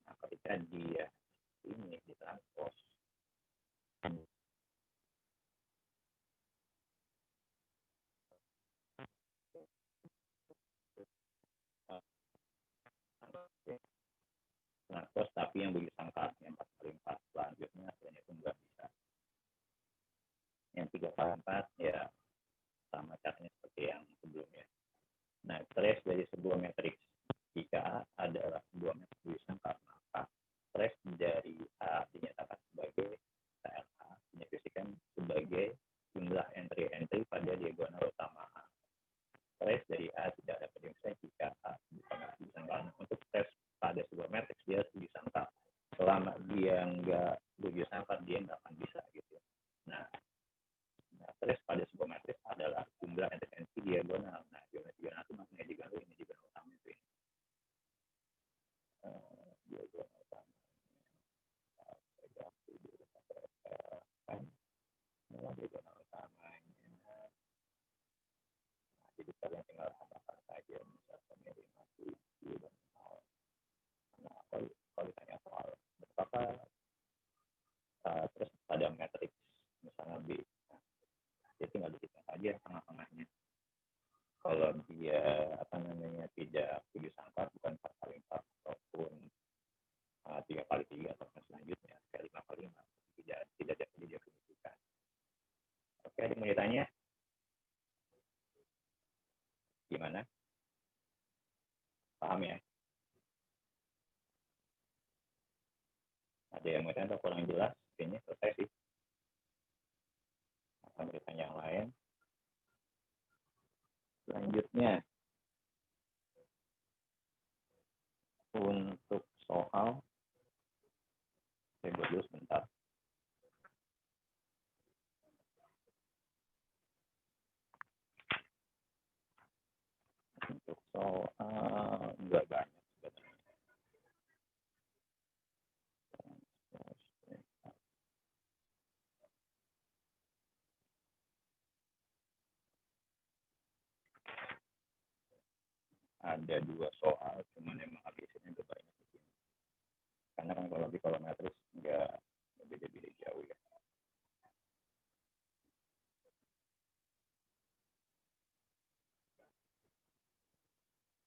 nah, ketika dia ini ditranspose transpose tapi yang begitu sangka yang 4 kali 4 selanjutnya hasilnya itu nggak bisa. Yang 3 kali 4 ya sama caranya seperti yang sebelumnya. Nah, trace dari sebuah matriks. Jika A adalah sebuah matriks sangka, maka trace dari A dinyatakan sebagai TLA, didefinisikan sebagai jumlah entry-entry pada diagonal utama A. Trace dari A tidak dapat didefinisikan jika A bukan matriks sangka. Untuk trace pada sebuah matriks dia segi sangka. Selama dia nggak segi sangka, dia nggak akan bisa gitu. Nah, trace pada sebuah matriks adalah jumlah entry diagonal. Nah, diagonal itu maksudnya diagonal ini diagonal utama itu ini. Diagonal utama. Diagonal utamanya. Nah, jadi kalian tinggal tambahkan saja misalkan Nah, kalau ditanya soal berapa, terus ada matriks misalnya B, dia tinggal dihitung saja tengah-tengahnya. Kalau dia tidak 7 sangka, bukan 4 kali 4 ataupun 3 kali 3 atau selanjutnya kayak 5 kali 5, tidak jadi definisikan. Oke, ada yang mau ditanya? Gimana? Paham ya? Ada yang mau tanya atau kurang jelas? Kayaknya selesai sih. Akan bertanya yang lain. Selanjutnya, untuk soal, saya buat dulu sebentar. Untuk soal, enggak banyak sebenarnya. Ada 2 soal, cuman emang habisnya udah banyak di sini. Karena kan kalau di kolometris enggak beda-beda jauh ya.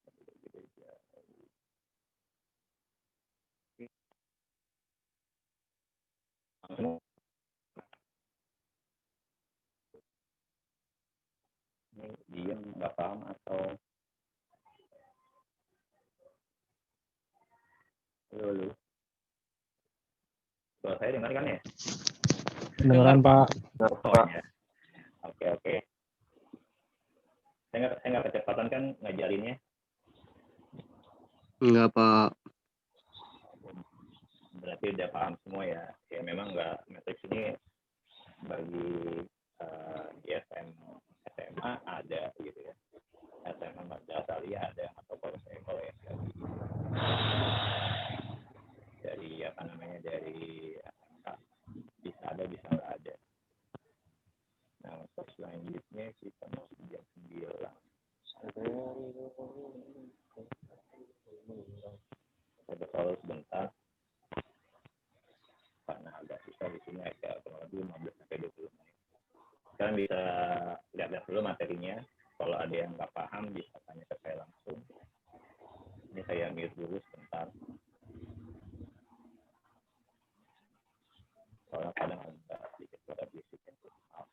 Beda-beda jauh. Langsung ini diem nggak paham atau lu suara saya dengar kan ya? Beneran Pak. Oh ya, oke. Saya nggak kecepatan kan ngajarinnya. Enggak, Pak. Berarti udah paham semua ya. Ya memang nggak, matriks ini bagi di SMA ada gitu ya. SMA dasar ya ada, atau kalau saya yang dari dari SMK bisa ada, bisa nggak ada. Nah, untuk selanjutnya kita masih jam 9. Saya bersoal sebentar karena agak susah di sini, agak kurang lebih 15 sampai 20 menit. Kalian bisa lihat dulu materinya. Kalau ada yang nggak paham bisa tanya ke saya langsung. Ini saya mute dulu sebentar. Soalnya kadang ada sedikit suara bisik. Maaf.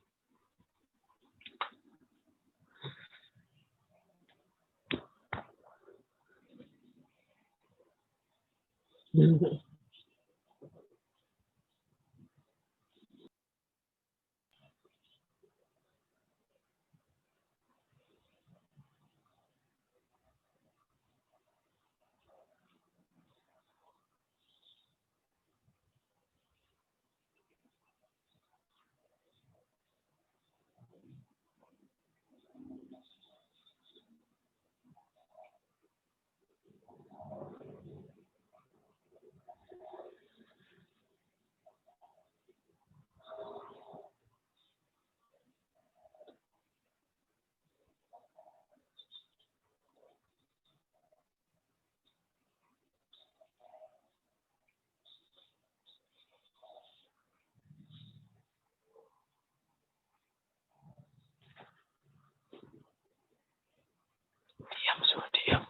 Diam, suruh diam.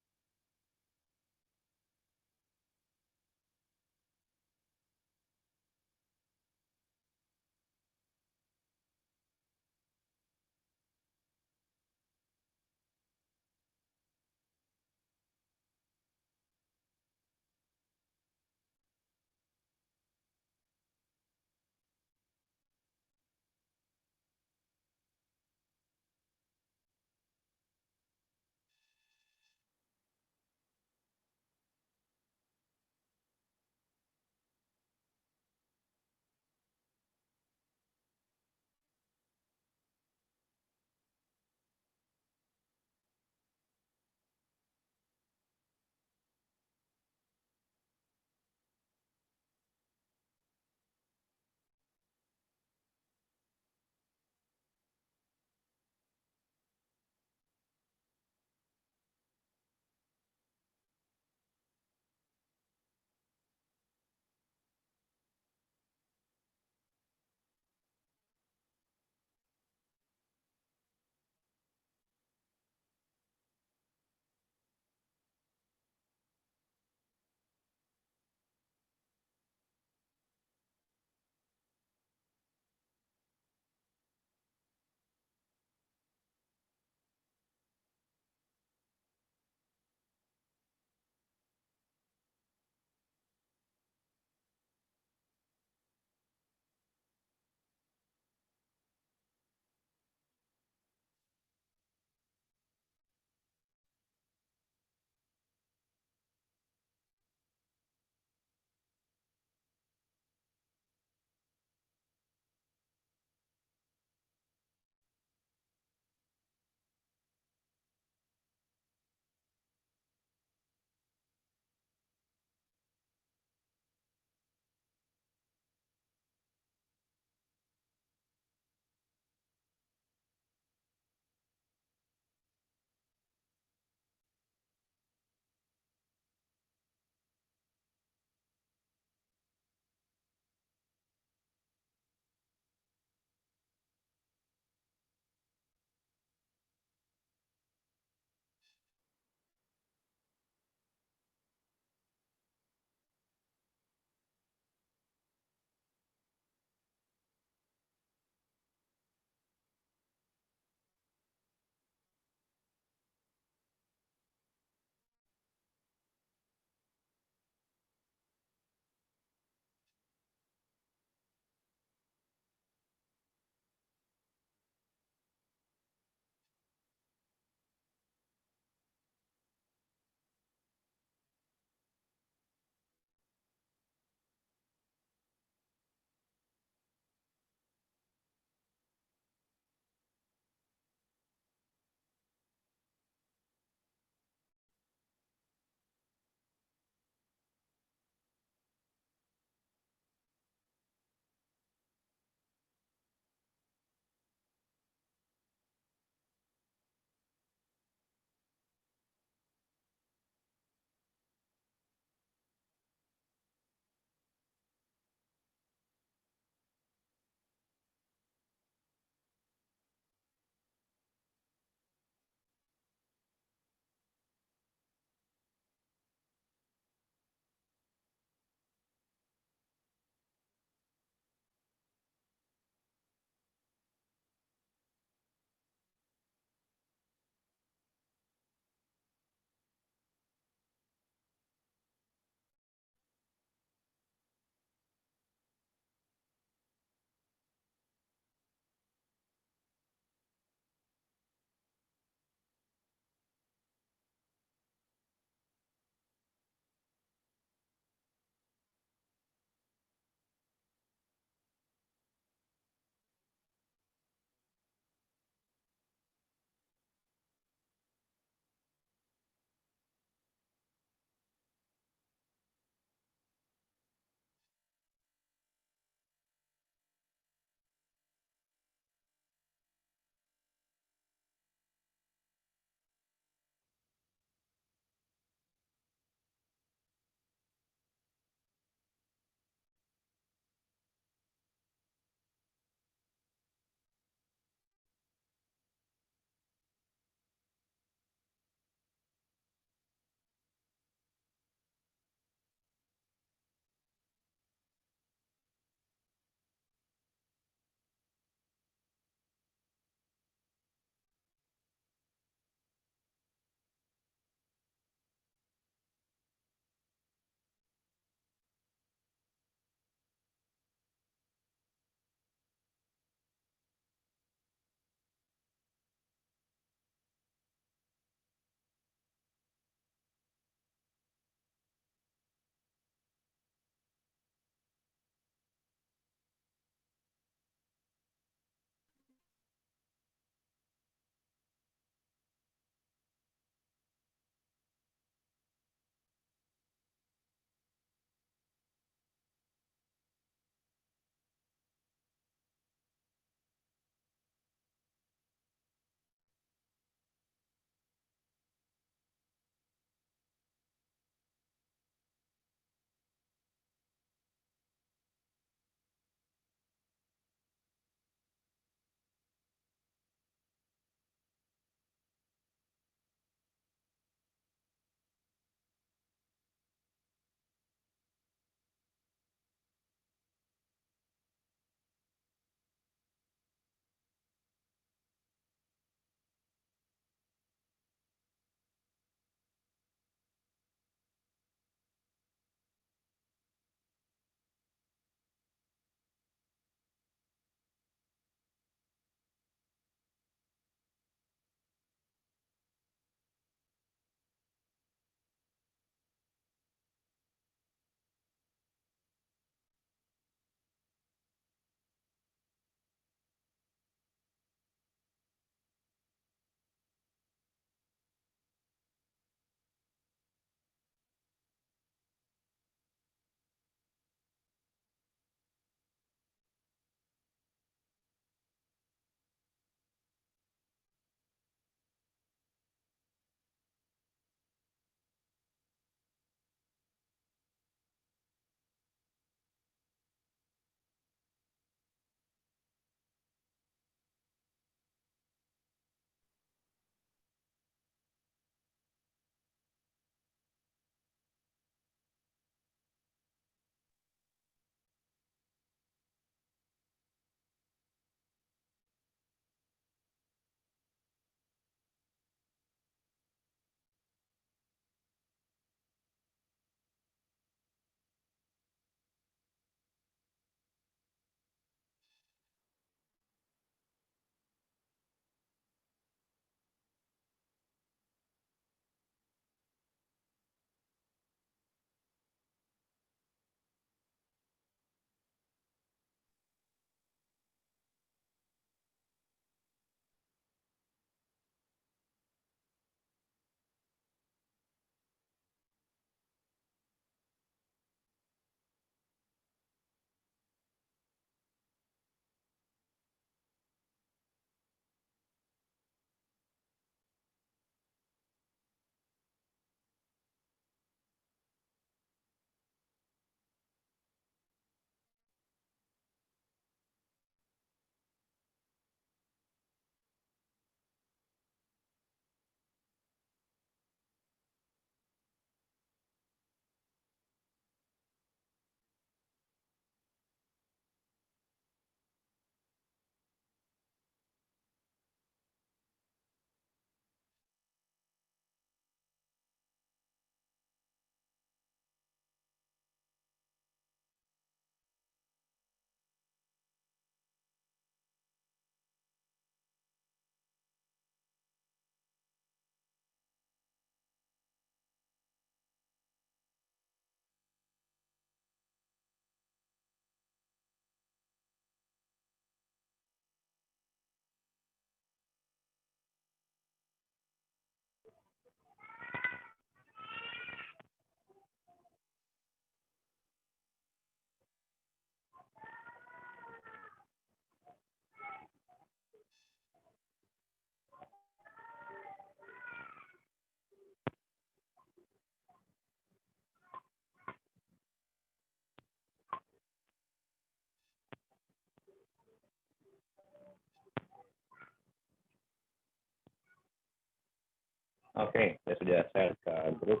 Oke, saya sudah share ke grup.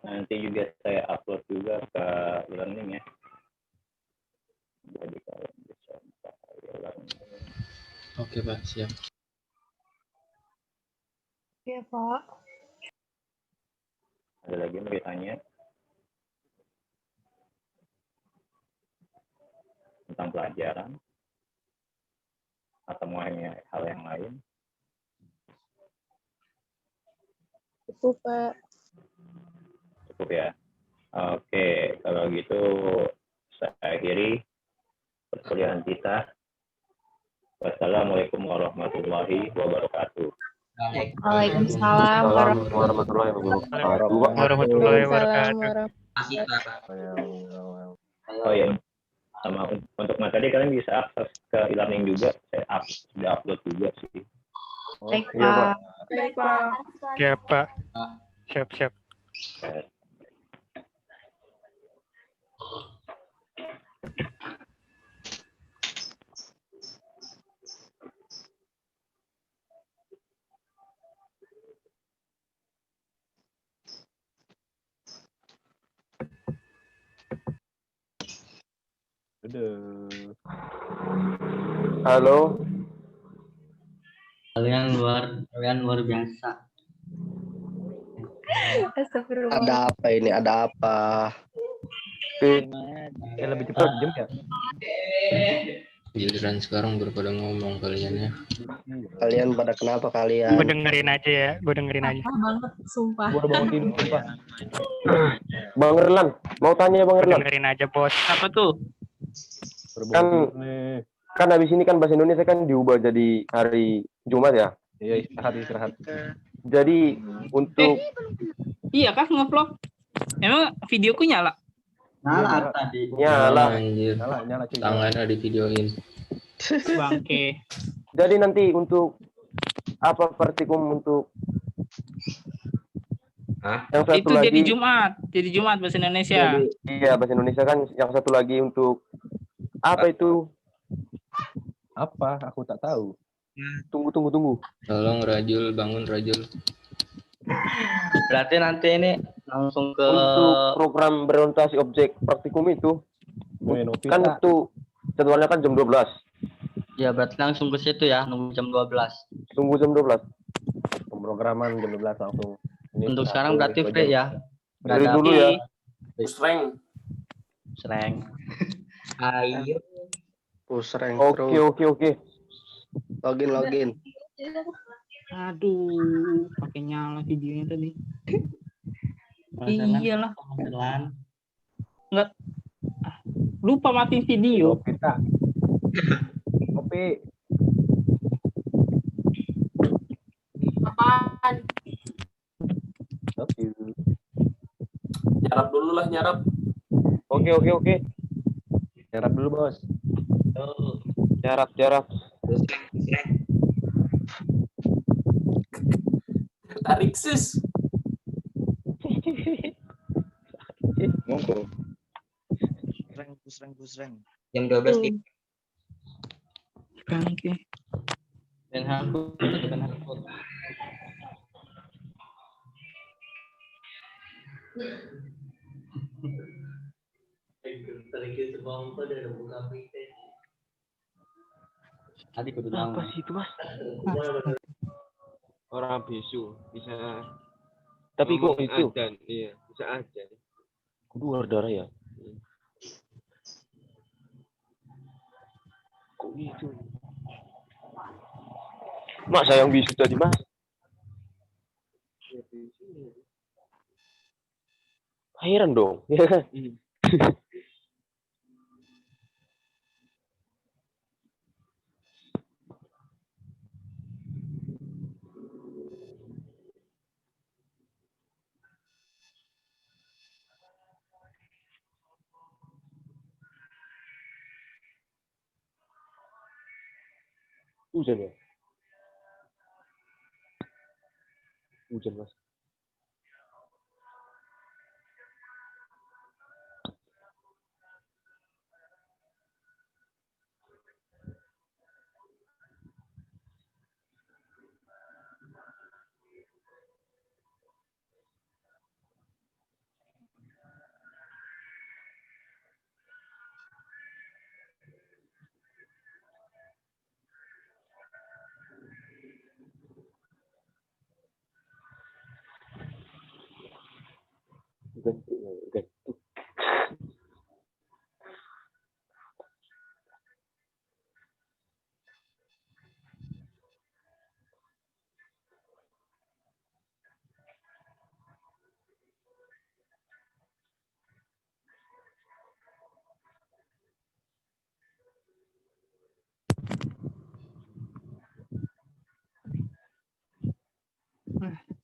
Nanti juga saya upload juga ke e-learning ya. Jadi kalian bisa buka e-learning. Oke, Pak. Siap. Iya, Pak. Ada lagi yang mau ditanya tentang pelajaran atau mau hal yang lain? Itu, Pak. Cukup ya. Oke, kalau gitu saya akhiri perkuliahan kita. Wassalamualaikum warahmatullahi wabarakatuh. Waalaikumsalam warahmatullahi wabarakatuh. Warahmatullahi Waalaikumsalam wabarakatuh. Masih Pak. Oh iya, sama untuk materi kalian bisa akses ke e-learning juga. Saya sudah upload juga sih. Baik, Iya, Pak. Pak. Baik, Pak. Siap, Pak. Siap. Halo. Kalian luar biasa. Astagfirullah. Ada apa ini? Ada apa? Lebih cepat jam ya. Giliran sekarang baru pada ngomong kalian ya. Kalian pada kenapa kalian? Gue dengerin aja ya. Parah banget, sumpah. Gue udah bangun tidur, Pak. Bang Erlan, mau tanya Bang Gue Erlan. dengerin aja, Bos. Apa tuh? Kan habis ini kan bahasa Indonesia kan diubah jadi hari Jumat ya. Iya, istirahat. Jadi untuk Iya kah ngevlog? Emang videoku nyala? Nyala tadi. nyala. Anjir. Nyala cuy. Tangannya di videoin. Bangke. Jadi nanti untuk apa praktikum untuk yang satu Itu lagi jadi Jumat bahasa Indonesia. jadi, iya bahasa Indonesia kan yang satu lagi untuk apa itu? Apa? Aku tak tahu. Tunggu. Tolong Rajul, bangun Rajul. Berarti nanti ini langsung ke Untuk program berorientasi objek praktikum itu kan itu jadwalnya kan jam 12. ya berarti langsung ke situ ya, nunggu jam 12. Tunggu jam 12. Pemrograman jam 12 langsung. Ini Untuk satu, sekarang berarti dua free jam. ya. Dari dulu ya. Sreng. Ayo. Pusreng. Oke. Login. Aduh, pakai nyala videonya tadi. Iyalah. Enggak. Lupa matiin video. Kita. Kopi. Apaan? Kopi. Nyarap dulu lah, nyarap. Oke. Nyarap dulu, Bos. Jarak. Tarik sis. Monggo. Pusreng. Jam 12 nih. Bangke. Dan hapus. Tadi kudu Apa sih itu, Mas? Orang bisu bisa. Tapi kok itu Adan, iya bisa aja. keluar darah ya? Kok gitu? Mas, saya yang bisu tadi, Mas. Heran dong, ya kan? Hujan ya? Hujan, Mas. gantung.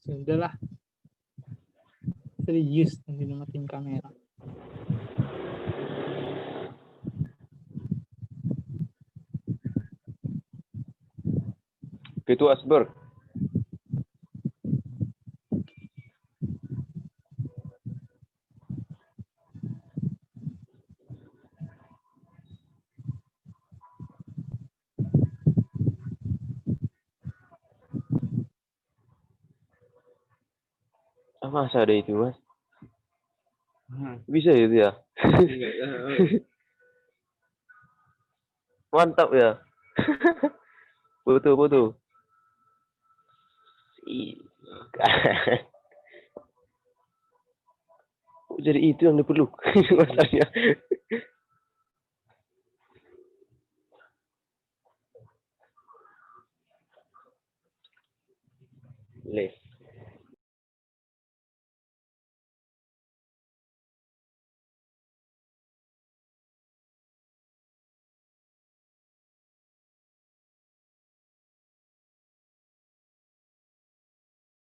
Sudahlah. Serius nanti matiin kamera. Itu Asber. Masa ada itu, Mas? Bisa itu ya? Mantap ya. Foto. Jadi itu yang diperlukan masalahnya. Live.